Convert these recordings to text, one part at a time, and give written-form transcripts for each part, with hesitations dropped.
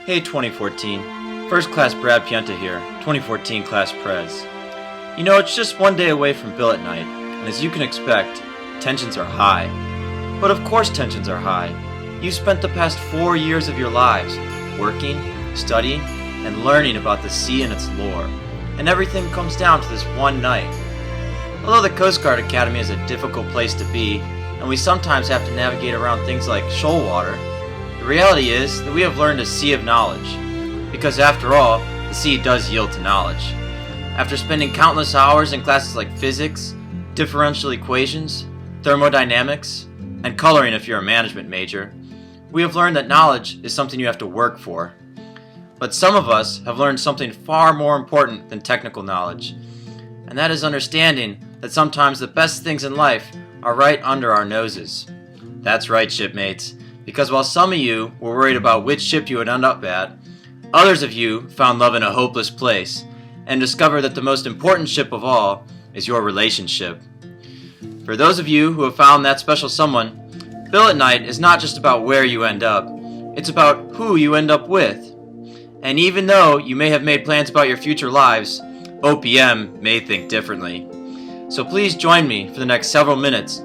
Hey 2014, First Class Brad Pienta here, 2014 Class Prez. You know, it's just one day away from Billet Night, and as you can expect, tensions are high. But of course tensions are high. You spent the past 4 years of your lives working, studying, and learning about the sea and its lore, and everything comes down to this one night. Although the Coast Guard Academy is a difficult place to be, and we sometimes have to navigate around things like shoal water, the reality is that we have learned a sea of knowledge, because after all, the sea does yield to knowledge. After spending countless hours in classes like physics, differential equations, thermodynamics, and coloring if you're a management major, we have learned that knowledge is something you have to work for. But some of us have learned something far more important than technical knowledge, and that is understanding that sometimes the best things in life are right under our noses. That's right, shipmates. Because while some of you were worried about which ship you would end up at, others of you found love in a hopeless place and discovered that the most important ship of all is your relationship. For those of you who have found that special someone, Billet Night is not just about where you end up, it's about who you end up with. And even though you may have made plans about your future lives, OPM may think differently. So please join me for the next several minutes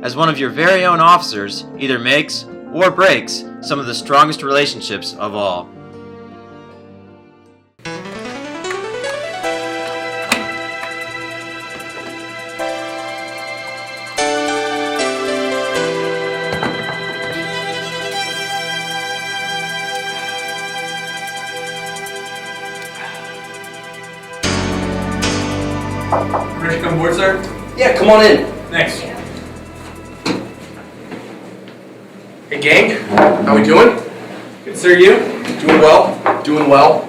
as one of your very own officers either makes or breaks some of the strongest relationships of all. Ready to come aboard, sir? Yeah, come on in. Thanks. Hey gang, how we doing? Good, sir. You? Doing well, doing well.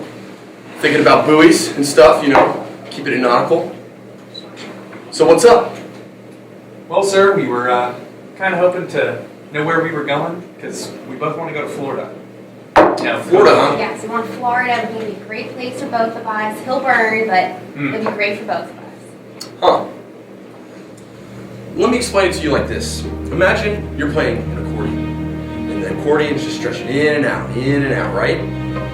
Thinking about buoys and stuff, you know, keeping it nautical. So what's up? Well, sir, we were kind of hoping to know where we were going because we both want to go to Florida. Yeah, Florida, huh? Yeah, so we're in Florida. It'd be a great place for both of us. He'll burn, but it'd be great for both of us. Huh. Let me explain it to you like this. Imagine you're playing an accordion. And the accordion is just stretching in and out, right?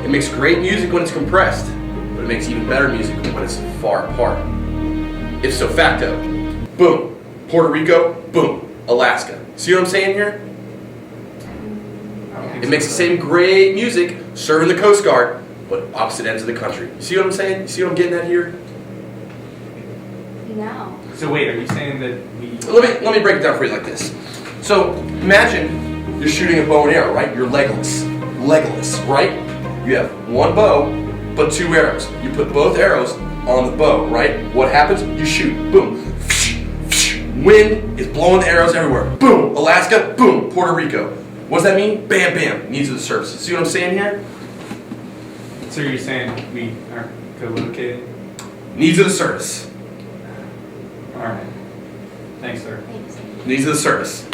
It makes great music when it's compressed, but it makes even better music when it's far apart. Ipso facto, boom, Puerto Rico, boom, Alaska. See what I'm saying here? It makes the same great music serving the Coast Guard, but opposite ends of the country. You see what I'm saying? You see what I'm getting at here? No. So wait, are you saying that we? Let me break it down for you like this. So imagine you're shooting a bow and arrow, right? You're Legolas, right? You have one bow, but two arrows. You put both arrows on the bow, right? What happens? You shoot, boom. Wind is blowing the arrows everywhere. Boom, Alaska, boom, Puerto Rico. What does that mean? Bam, bam, needs of the service. See what I'm saying here? So you're saying we aren't co-located? Needs of the service. All right. Thanks, sir. Thanks. Needs of the service.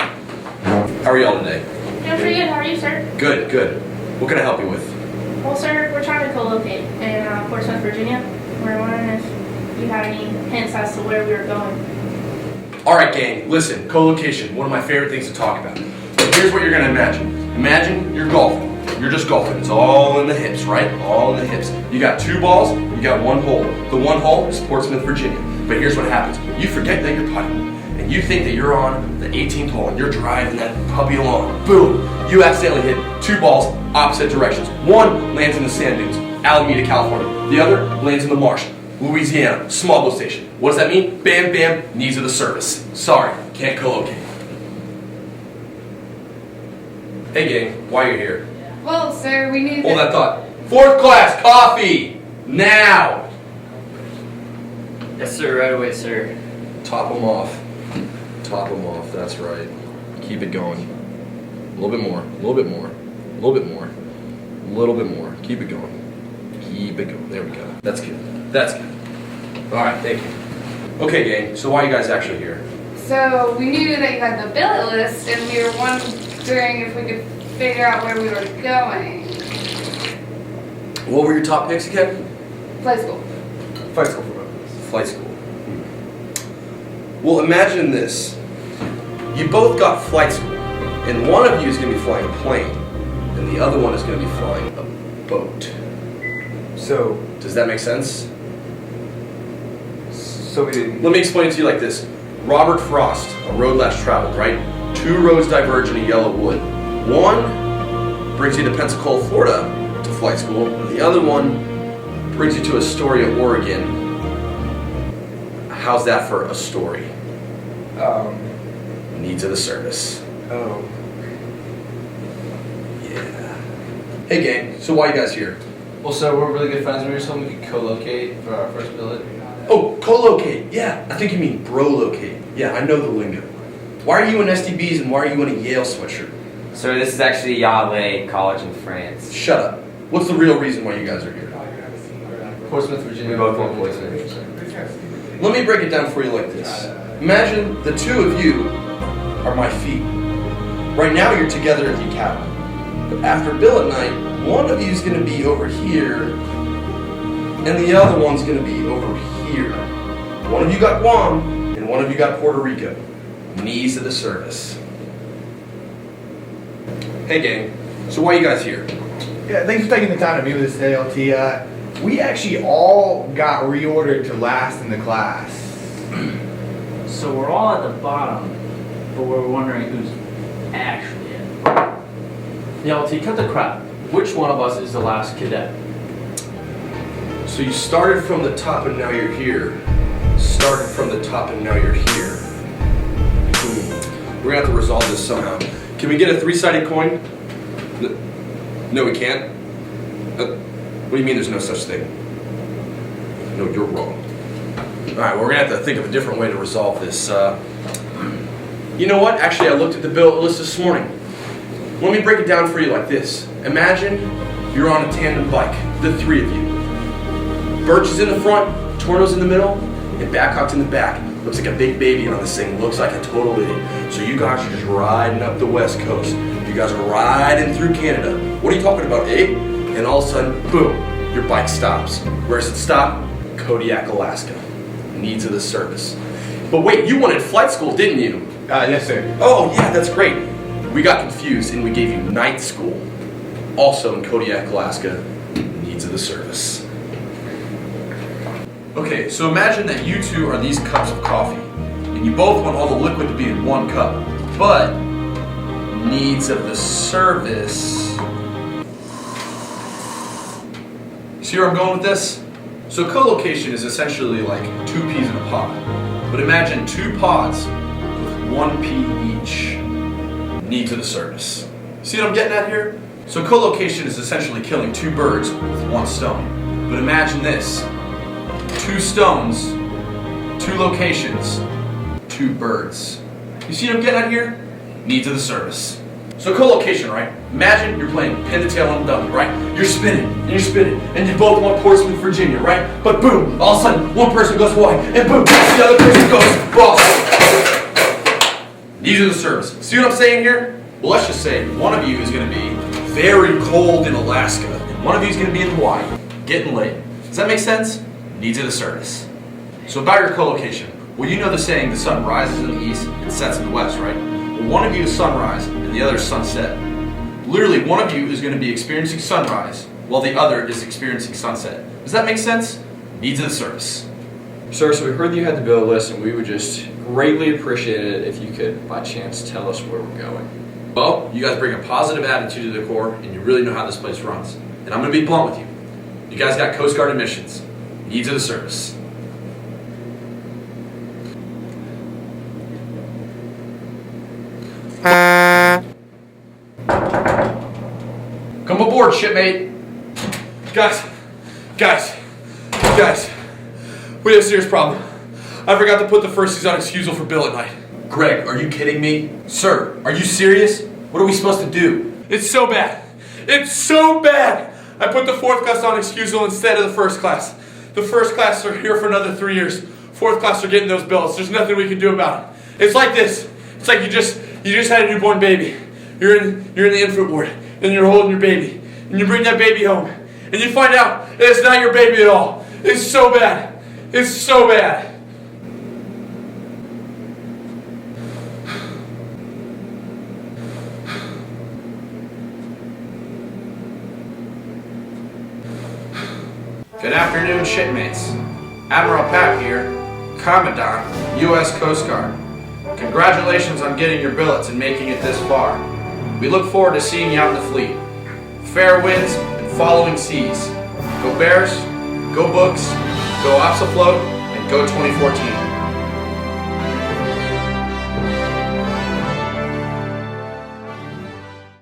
How are y'all today? Doing pretty good. How are you, sir? Good, good. What can I help you with? Well, sir, we're trying to co-locate in Portsmouth, Virginia. We're wondering if you have any hints as to where we are going. All right, gang, listen, co-location, one of my favorite things to talk about. Here's what you're gonna imagine. Imagine you're golfing. You're just golfing. It's all in the hips, right? All in the hips. You got two balls, you got one hole. The one hole is Portsmouth, Virginia. But here's what happens. You forget that you're putting. And you think that you're on the 18th hole and you're driving that puppy along. Boom! You accidentally hit two balls opposite directions. One lands in the sand dunes, Alameda, California. The other lands in the marsh, Louisiana, small boat station. What does that mean? Bam, bam, needs of the service. Sorry, can't co-locate. Hey gang, why are you here? Well, sir, we need Hold that thought. Fourth class coffee! Now! Yes sir, right away sir. Top them off. Top them off, that's right. Keep it going. A little bit more, a little bit more, a little bit more, a little bit more. Keep it going. Keep it going. There we go. That's good. That's good. Alright, thank you. Okay, gang, so why are you guys actually here? So we knew that you had the billet list, and we were wondering if we could figure out where we were going. What were your top picks again? Flight school. Flight school for both of us. Flight school. Well, imagine this. You both got flight school, and one of you is going to be flying a plane, and the other one is going to be flying a boat. So Does that make sense? we didn't. Let me explain it to you like this. Robert Frost, a road less traveled, right? 2 roads diverge in a yellow wood. One brings you to Pensacola, Florida to flight school, and the other one brings you to Astoria, Oregon. How's that for a story? Needs of the service. Oh. Yeah. Hey gang, so why you guys here? Well, sir, we're really good friends. We were just hoping we could co-locate for our first billet. Oh, co-locate. Yeah, I think you mean bro-locate. Yeah, I know the lingo. Why are you in SDBs and why are you in a Yale sweatshirt? Sir, this is actually Yale College in France. Shut up. What's the real reason why you guys are here? Portsmouth, Virginia. We both want Portsmouth. Let me break it down for you like this. Imagine the 2 of you are my feet. Right now you're together at the academy. But after billet night, one of you is going to be over here, and the other one's going to be over here. One of you got Guam, and one of you got Puerto Rico. Knees of the service. Hey gang, so why are you guys here? Yeah, thanks for taking the time to meet with us today, LT. We actually all got reordered to last in the class. So we're all at the bottom, but we're wondering who's actually in. Yeah, LT, cut the crap. Which one of us is the last cadet? So you started from the top and now you're here. Started from the top and now you're here. We're gonna have to resolve this somehow. Can we get a 3-sided coin? No, we can't. What do you mean there's no such thing? No, you're wrong. All right, well, we're gonna have to think of a different way to resolve this. You know what? Actually, I looked at the bill list this morning. Let me break it down for you like this. Imagine you're on a tandem bike, the 3 of you. Birch is in the front, Torno's in the middle, and Babcock's in the back. Looks like a big baby on this thing, looks like a total idiot. So you guys are just riding up the West Coast. You guys are riding through Canada. What are you talking about, eh? And all of a sudden, boom, your bike stops. Where does it stop? Kodiak, Alaska. Needs of the service. But wait, you wanted flight school, didn't you? Yes, sir. Oh, yeah, that's great. We got confused and we gave you night school. Also in Kodiak, Alaska. Needs of the service. Okay, so imagine that you 2 are these cups of coffee, and you both want all the liquid to be in 1 cup, but needs of the service. See where I'm going with this? So co-location is essentially like 2 peas in a pod, but imagine 2 pods with 1 pea each. Needs of the service. See what I'm getting at here? So co-location is essentially killing 2 birds with 1 stone, but imagine this. 2 stones, 2 locations, 2 birds. You see what I'm getting at here? Needs of the service. So co-location, right? Imagine you're playing pin the tail on the dummy, right? You're spinning, and you both want Portsmouth, Virginia, right? But boom, all of a sudden, one person goes white, and boom, the other person goes cross. Needs of the service. See what I'm saying here? Well, let's just say one of you is going to be very cold in Alaska, and one of you is going to be in Hawaii, getting laid. Does that make sense? Needs of the service. So about your co-location, well, you know the saying, the sun rises in the east and sets in the west, right? Well, one of you is sunrise and the other is sunset. Literally, one of you is going to be experiencing sunrise while the other is experiencing sunset. Does that make sense? Needs of the service. Sir, so we heard that you had the bill list, and we would just greatly appreciate it if you could, by chance, tell us where we're going. Well, you guys bring a positive attitude to the Corps, and you really know how this place runs. And I'm going to be blunt with you. You guys got Coast Guard admissions. Needs of the service. Come aboard, shipmate. Guys, we have a serious problem. I forgot to put the firsties on excusal for Billet Night. Greg, are you kidding me? Sir, are you serious? What are we supposed to do? It's so bad. It's so bad. I put the 4th class on excusal instead of the 1st class. The 1st class are here for another 3 years. 4th class are getting those billets. There's nothing we can do about it. It's like this. It's like you just had a newborn baby. You're in the infant ward, and you're holding your baby, and you bring that baby home, and you find out that it's not your baby at all. It's so bad. It's so bad. Good afternoon, shipmates. Admiral Pat here, Commandant, U.S. Coast Guard. Congratulations on getting your billets and making it this far. We look forward to seeing you out in the fleet. Fair winds and following seas. Go Bears, go Books, go Ops Afloat, and go 2014.